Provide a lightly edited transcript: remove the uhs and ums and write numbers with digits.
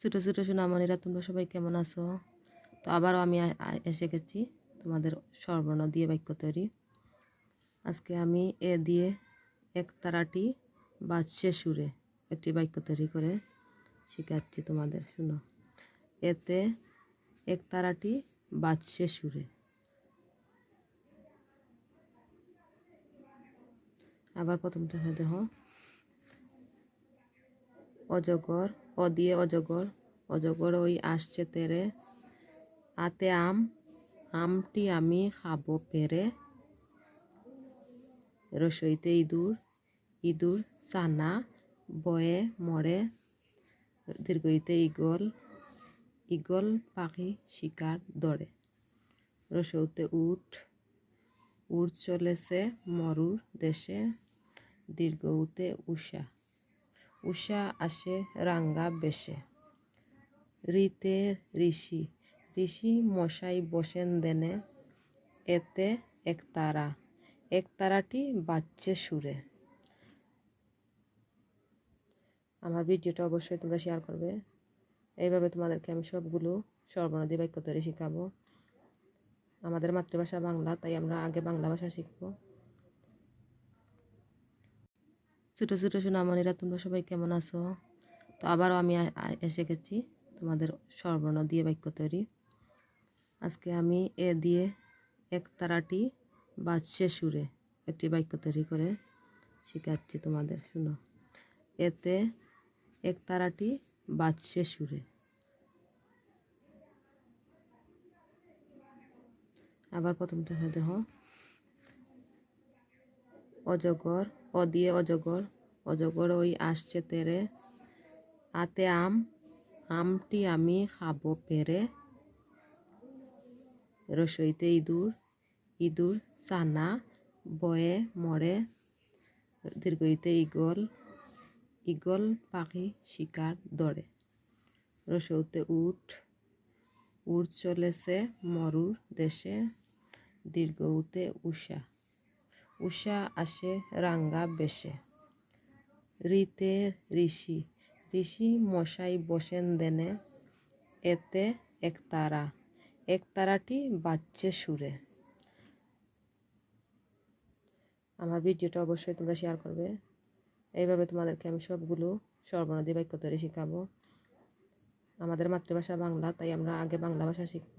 ছোটো ছোটো সোনামণিরা, তোমরা সবাই কেমন আছো? তো আবারও আমি এসে গেছি তোমাদের স্বরবর্ণ দিয়ে বাক্য তৈরি। আজকে আমি এ দিয়ে একতারাটি বাজছে সুরে একটি বাক্য তৈরি করে শেখাচ্ছি তোমাদের। শুনো, এতে একতারাটি বাজছে সুরে। আবার প্রথমটা দেখো, অজগর, অ দিয়ে অজগর, অজগর ওই আসছে তেরে, আতে আম, আমটি আমি খাবো পেরে, রসইতে ইঁদুর, ইঁদুর ছানা বয়ে মরে, দীর্ঘইতে ঈগল, ঈগল পাখি শিকার ধরে, রসৌতে উট, উট চলেছে মরুর দেশে, দীর্ঘউতে উষা, উষা আসে রাঙ্গা বেশে, ঋতে ঋষি, ঋষি মশাই বসেন দেনে, এতে একতারা, একতারাটি বাজছে সুরে। আমার ভিডিওটা অবশ্যই তোমরা শেয়ার করবে। এইভাবে তোমাদেরকে আমি সবগুলো স্বরবর্ণ দিয়ে বাক্য তৈরি শেখাবো। আমাদের মাতৃভাষা বাংলা, তাই আমরা আগে বাংলা ভাষা শিখব। ছোটো ছোটো সোনামণিরা, তোমরা সবাই কেমন আছো? তো আবারও আমি এসে গেছি তোমাদের স্বরবর্ণ দিয়ে বাক্য তৈরি। আজকে আমি এ দিয়ে একতারাটি বাজছে সুরে একটি বাক্য তৈরি করে শেখাচ্ছি তোমাদের। শুনো, এতে একতারাটি বাজছে সুরে। আবার প্রথমটা দেখো, অজগর, অ দিয়ে অজগর, অজগর ওই আসছে তেরে, আতে আম, আমটি আমি খাবো পেরে, রসইতে ইঁদুর, ইঁদুর ছানা বয়ে মরে, দীর্ঘইতে ঈগল, ঈগল পাখি শিকার ধরে, রসৌতে উট, উট চলেছে মরুর দেশে, দীর্ঘউতে উষা, উষা আসে রাঙ্গা বেশে, ঋতে ঋষি, ঋষি মশাই বসেন দেনে, এতে একতারা, একতারাটি বাজছে সুরে। আমার ভিডিওটা অবশ্যই তোমরা শেয়ার করবে। এইভাবে তোমাদেরকে আমি সবগুলো স্বরবর্ণ দিয়ে বাক্য তৈরি শেখাবো। আমাদের মাতৃভাষা বাংলা, তাই আমরা আগে বাংলা ভাষা শিখব।